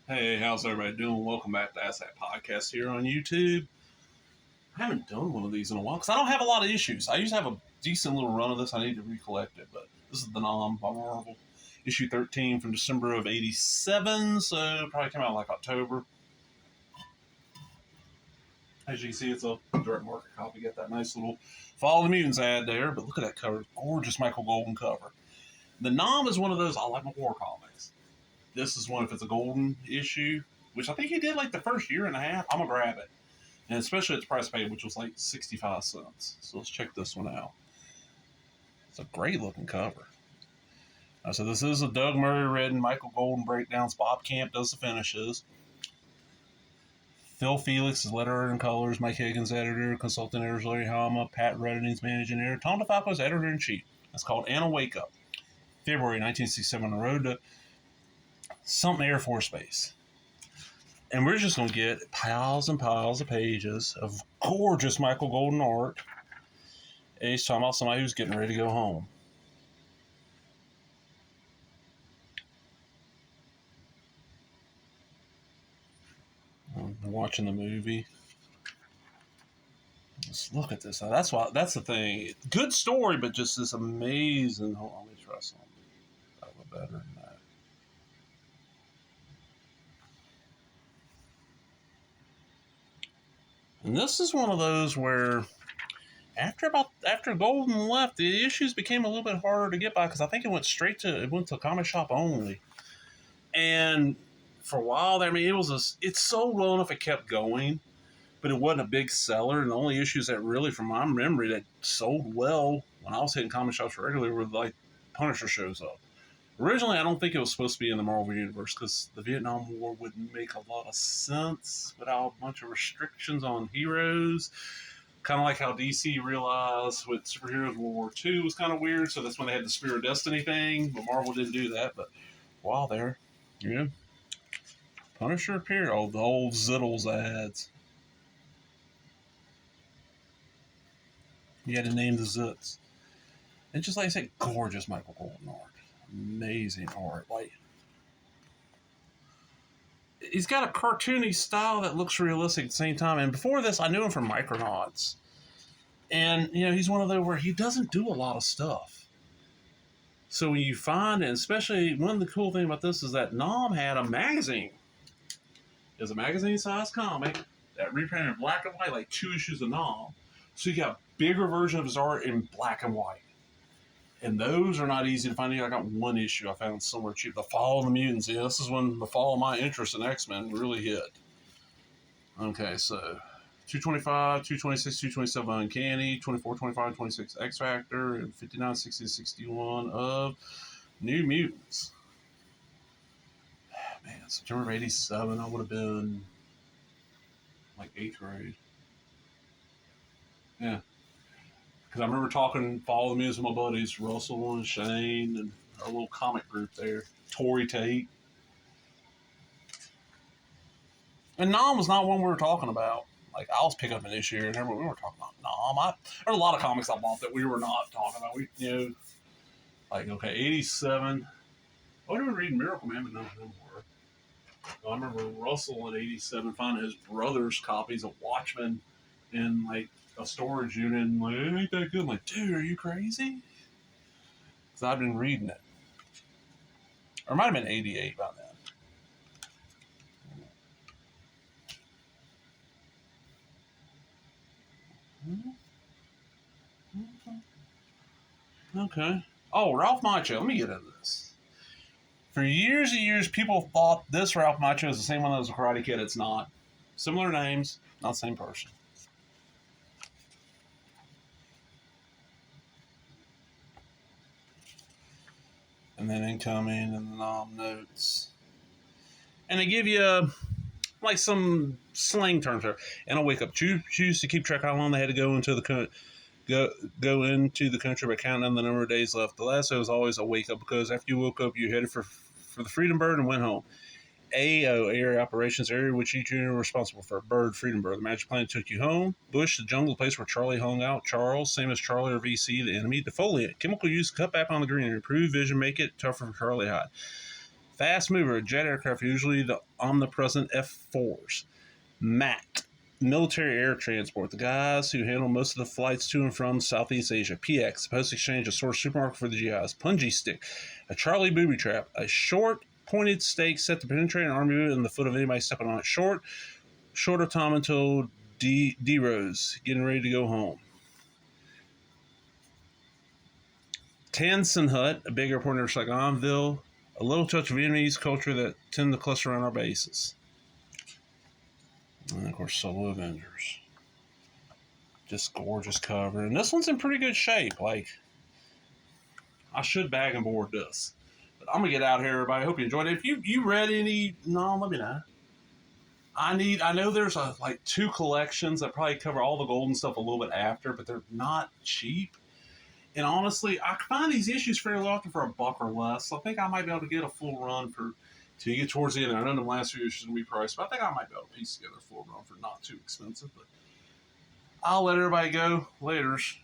Hey, how's everybody doing? Welcome back to Ask That Podcast here on YouTube. I haven't done one of these in a while because I don't have a lot of issues. I used to have a decent little run of this. I need to recollect it, but this is the Nom by Marvel, issue 13 from December of '87, so it probably came out like October. As you can see, it's a direct market copy. Got that nice little Follow the Mutants ad there, but look at that cover. Gorgeous Michael Golden cover. The Nom is one of those, I like my war comics. This is one, if it's a golden issue, which I think he did like the first year and a half, I'm going to grab it. And especially its price paid, which was like 65 cents. So let's check this one out. It's a great looking cover. So this is a Doug Murray written Michael Golden breakdowns. Bob Camp does the finishes. Phil Felix is letterer and colors. Mike Higgins editor. Consultant editor Larry Hama. Pat Redding's managing editor. Tom DeFalco is editor in chief. It's called Anna Wake Up. February 1967 on the road to something Air Force Base. And we're just going to get piles and piles of pages of gorgeous Michael Golden art. And he's talking about somebody who's getting ready to go home. I'm watching the movie. Just look at this. Now, that's the thing. Good story, but just this amazing. Hold on, let me try something. That would better than that. And this is one of those where after Golden left, the issues became a little bit harder to get by because I think it went to comic shop only. And for a while there, I mean, it sold well enough it kept going, but it wasn't a big seller. And the only issues that really, from my memory, that sold well when I was hitting comic shops regularly were like Punisher shows up. Originally, I don't think it was supposed to be in the Marvel Universe because the Vietnam War wouldn't make a lot of sense without a bunch of restrictions on heroes. Kind of like how DC realized with superheroes World War II was kind of weird, so that's when they had the Spear of Destiny thing, but Marvel didn't do that. But while there, yeah, Punisher appeared. Oh, the old Zittles ads. You had to name the Zits. And just like I said, gorgeous Michael Golden art. Amazing art. Like, he's got a cartoony style that looks realistic at the same time. And before this, I knew him from Micronauts. And, he's one of those where he doesn't do a lot of stuff. So when you find, and especially one of the cool things about this is that Nom had a magazine. It was a magazine-sized comic that reprinted in black and white, like 2 issues of Nom. So you got a bigger version of his art in black and white. And those are not easy to find. I got one issue I found somewhere cheap. The Fall of the Mutants. Yeah, this is when the fall of my interest in X-Men really hit. Okay, so 225, 226, 227 Uncanny, 24, 25, 26 X-Factor, and 59, 60, 61 of New Mutants. Man, September of 87, I would have been like 8th grade. Yeah. Because I remember talking Follow the Mutants with my buddies, Russell and Shane, and our little comic group there, Tory Tate. And Nom was not one we were talking about. Like, I was picking up an issue here and there, but we were talking about Nom. There's a lot of comics I bought that we were not talking about. Like, okay, 87. Oh, we were reading Miracle Man, but none of them were. I remember Russell in 87 finding his brother's copies of Watchmen in, like, a storage unit, and like, it ain't that good. I'm like, dude, are you crazy? Because I've been reading it. Or it might have been 88 by then. Okay. Oh, Ralph Macchio. Let me get into this. For years and years, people thought this Ralph Macchio is the same one that was a Karate Kid. It's not. Similar names, not the same person. And then incoming and the Nom notes. And they give you like some slang terms there. And I'll wake up. Choose to keep track of how long they had to go into the country by counting down the number of days left. The last day was always a wake up because after you woke up, you headed for the Freedom Bird and went home. AO, Area Operations Area, which each unit were responsible for. Bird, Freedom Bird. The Magic Planet took you home. Bush, the jungle, the place where Charlie hung out. Charles, same as Charlie or VC, the enemy. Defoliant, chemical use, cut back on the green, improve vision, make it tougher for Charlie to hide. Fast mover, jet aircraft, usually the omnipresent F-4s. MAT, military air transport, the guys who handle most of the flights to and from Southeast Asia. PX, post exchange, a source supermarket for the GIs. Punji stick, a Charlie booby trap, a short pointed stake set to penetrate an army in the foot of anybody stepping on it. Short of time until D-Rose, getting ready to go home. Tansen Hut, a big airport near Saigonville, a little touch of Vietnamese culture that tend to cluster around our bases. And of course, Solo Avengers. Just gorgeous cover. And this one's in pretty good shape. Like, I should bag and board this. But I'm going to get out here, everybody. I hope you enjoyed it. If you read any, no, let me know. I know there's like 2 collections that probably cover all the golden stuff a little bit after, but they're not cheap. And honestly, I find these issues fairly often for $1 or less. So I think I might be able to get a full run till you get towards the end. I know the last few issues will be priced, but I think I might be able to piece together a full run for not too expensive. But I'll let everybody go. Laters.